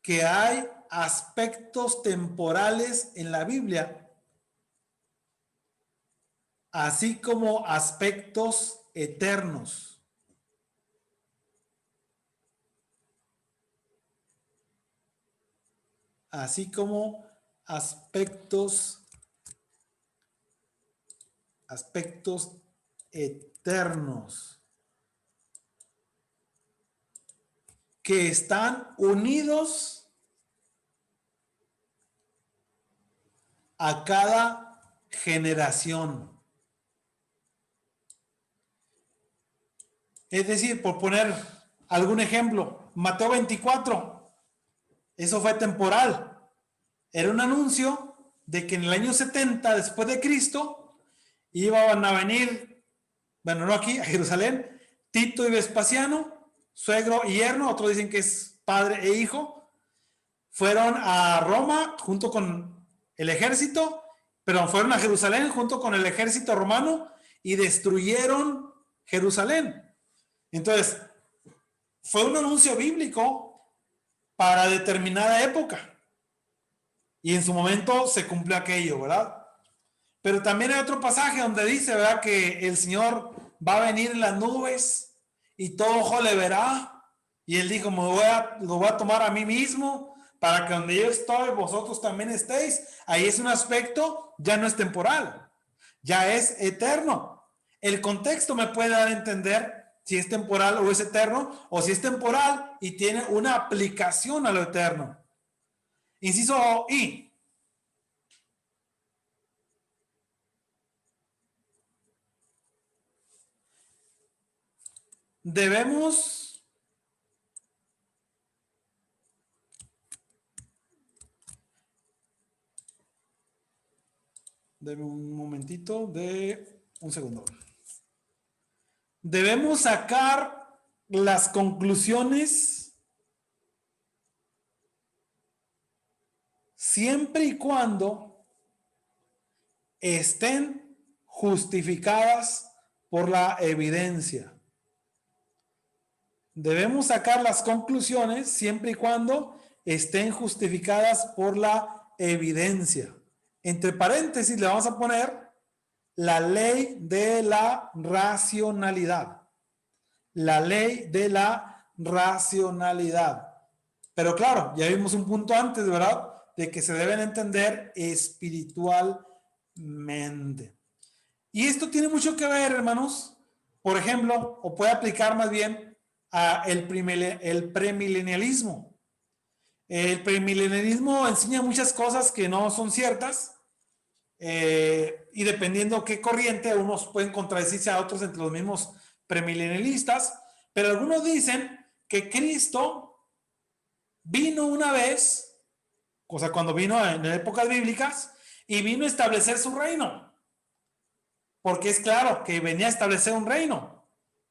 que hay aspectos temporales en la Biblia, así como aspectos eternos. Así como aspectos eternos que están unidos a cada generación. Es decir, por poner algún ejemplo, Mateo 24, eso fue temporal. Era un anuncio de que en el año 70 después de Cristo iban a venir, bueno, no aquí, a Jerusalén, Tito y Vespasiano, suegro y yerno, otros dicen que es padre e hijo, fueron a Roma junto con el ejército, pero fueron a Jerusalén junto con el ejército romano y destruyeron Jerusalén. Entonces, fue un anuncio bíblico para determinada época. Y en su momento se cumplió aquello, ¿verdad? Pero también hay otro pasaje donde dice, ¿verdad? Que el Señor va a venir en las nubes y todo ojo le verá. Y Él dijo, lo voy a tomar a mí mismo para que donde yo estoy, vosotros también estéis. Ahí es un aspecto, ya no es temporal, ya es eterno. El contexto me puede dar a entender si es temporal o es eterno, o si es temporal y tiene una aplicación a lo eterno. Inciso I. Debemos deme un momentito de un segundo. Debemos sacar las conclusiones siempre y cuando estén justificadas por la evidencia. Debemos sacar las conclusiones siempre y cuando estén justificadas por la evidencia. Entre paréntesis le vamos a poner la ley de la racionalidad. La ley de la racionalidad. Pero claro, ya vimos un punto antes, ¿verdad? De que se deben entender espiritualmente. Y esto tiene mucho que ver, hermanos. Por ejemplo, o puede aplicar más bien el premilenialismo. El premilenialismo enseña muchas cosas que no son ciertas, y dependiendo qué corriente, unos pueden contradecirse a otros entre los mismos premilenialistas, pero algunos dicen que Cristo vino una vez, o sea, cuando vino en épocas bíblicas, y vino a establecer su reino, porque es claro que venía a establecer un reino,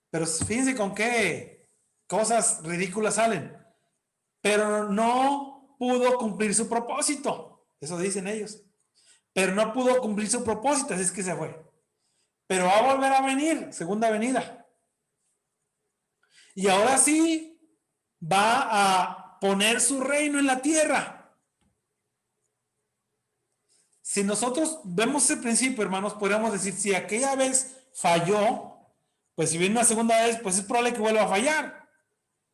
pero fíjense con qué cosas ridículas salen, pero no pudo cumplir su propósito, eso dicen ellos, pero no pudo cumplir su propósito, así es que se fue, pero va a volver a venir, segunda venida, y ahora sí va a poner su reino en la tierra. Si nosotros vemos ese principio, hermanos, podríamos decir, si aquella vez falló, pues si viene una segunda vez, pues es probable que vuelva a fallar.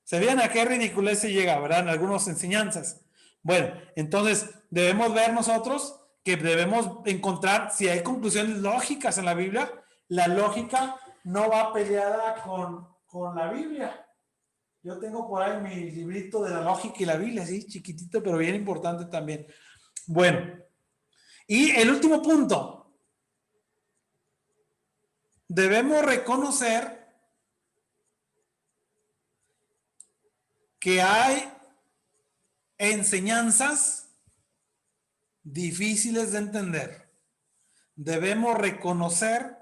¿Se vean a qué ridiculez se llega, verdad? En algunas enseñanzas. Bueno, entonces debemos ver nosotros que debemos encontrar, si hay conclusiones lógicas en la Biblia, la lógica no va peleada con la Biblia. Yo tengo por ahí mi librito de la lógica y la Biblia, así chiquitito, pero bien importante también. Bueno, y el último punto, debemos reconocer que hay enseñanzas difíciles de entender. Debemos reconocer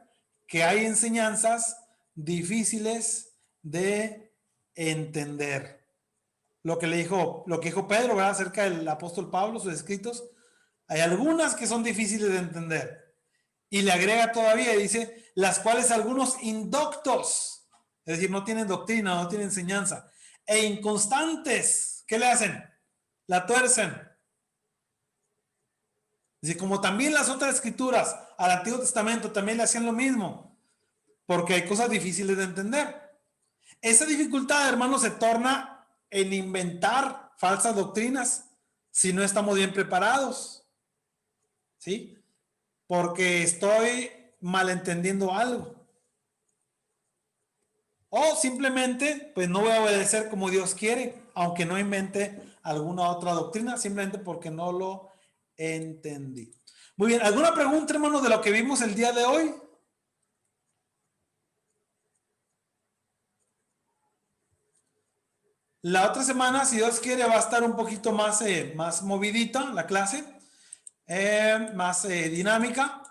que hay enseñanzas difíciles de entender. Lo que dijo Pedro, ¿verdad? Acerca del apóstol Pablo, sus escritos, hay algunas que son difíciles de entender. Y le agrega todavía, dice, las cuales algunos indoctos, es decir, no tienen doctrina, no tienen enseñanza, e inconstantes, ¿qué le hacen? La tuercen. Dice, como también las otras escrituras al Antiguo Testamento también le hacían lo mismo, porque hay cosas difíciles de entender. Esa dificultad, hermanos, se torna en inventar falsas doctrinas si no estamos bien preparados, ¿sí? Porque estoy malentendiendo algo. O simplemente, pues no voy a obedecer como Dios quiere, aunque no invente alguna otra doctrina, simplemente porque no lo entendí. Muy bien, ¿alguna pregunta, hermanos, de lo que vimos el día de hoy? La otra semana, si Dios quiere, va a estar un poquito más, más movidita la clase, más dinámica,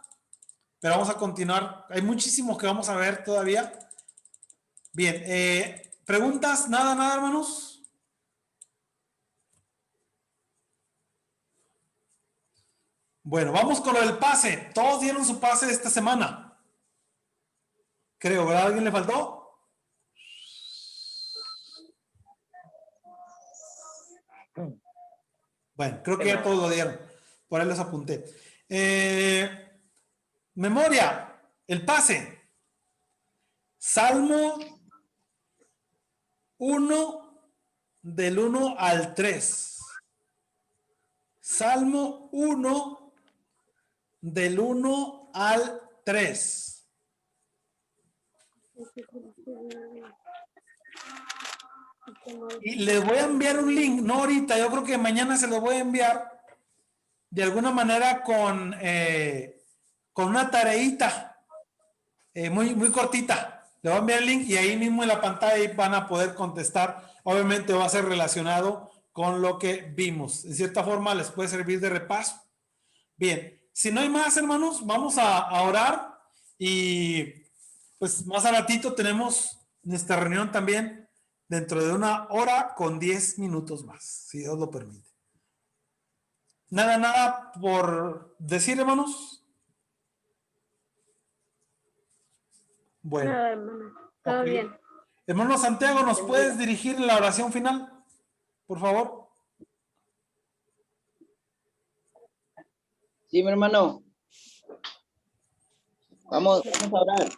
pero vamos a continuar. Hay muchísimos que vamos a ver todavía. Bien, ¿preguntas? Nada, hermanos. Bueno, vamos con lo del pase. Todos dieron su pase de esta semana. Creo, ¿verdad? ¿Alguien le faltó? Bueno, creo que ya todos lo dieron. Por ahí los apunté. Memoria, el pase. Salmo 1 del 1 al 3. Salmo 1 del 1 al 3. Y les voy a enviar un link, no ahorita, yo creo que mañana se lo voy a enviar de alguna manera con una tareita muy cortita. Le voy a enviar el link y ahí mismo en la pantalla van a poder contestar. Obviamente va a ser relacionado con lo que vimos. En cierta forma les puede servir de repaso. Bien, si no hay más, hermanos, vamos a orar y pues más a ratito tenemos nuestra reunión también dentro de 1 hora con 10 minutos más, si Dios lo permite. Nada por decir, hermanos. Bueno. Nada, hermano. Todo Okay. bien. Hermano Santiago, ¿nos puedes dirigir en la oración final? Por favor. Sí, mi hermano. Vamos a orar.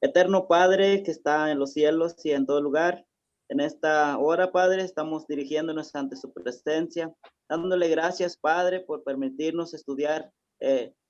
Eterno Padre que está en los cielos y en todo lugar, en esta hora, Padre, estamos dirigiéndonos ante su presencia, dándole gracias, Padre, por permitirnos estudiar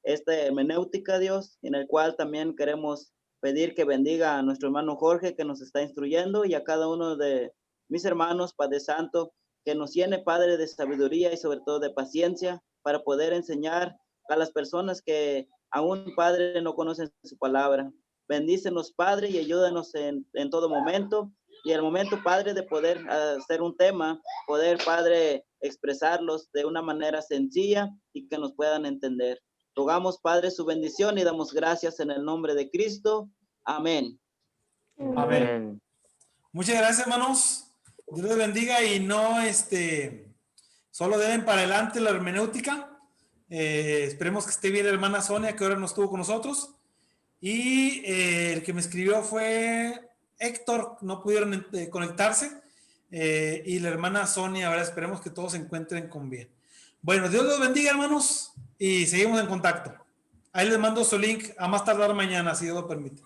esta hermenéutica, Dios, en el cual también queremos pedir que bendiga a nuestro hermano Jorge que nos está instruyendo y a cada uno de mis hermanos, Padre Santo, que nos llene, Padre, de sabiduría y sobre todo de paciencia para poder enseñar a las personas que aún, Padre, no conocen su palabra. Bendícenos, Padre, y ayúdanos en todo momento. Y el momento, Padre, de poder hacer un tema, poder, Padre, expresarlos de una manera sencilla y que nos puedan entender. Rogamos, Padre, su bendición y damos gracias en el nombre de Cristo. Amén. Amén. Muchas gracias, hermanos. Dios les bendiga y no, solo deben para adelante la hermenéutica. Esperemos que esté bien la hermana Sonia, que ahora no estuvo con nosotros. Y el que me escribió fue Héctor, no pudieron conectarse. Y la hermana Sonia, ahora esperemos que todos se encuentren con bien. Bueno, Dios los bendiga, hermanos, y seguimos en contacto. Ahí les mando su link a más tardar mañana, si Dios lo permite.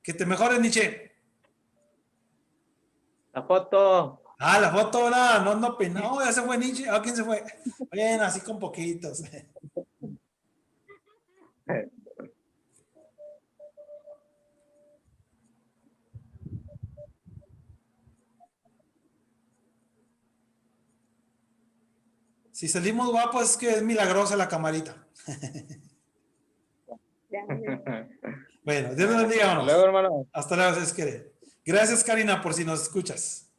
Que te mejores, Nietzsche. La foto. Ah, la foto, ¿verdad? No, ya se fue Nietzsche. Ah, ¿quién se fue? Bueno, así con poquitos. Si salimos guapos es que es milagrosa la camarita. Bueno, Dios los bendiga, hermanos. Hasta luego, hermano. Hasta luego, si es que. Gracias, Karina, por si nos escuchas.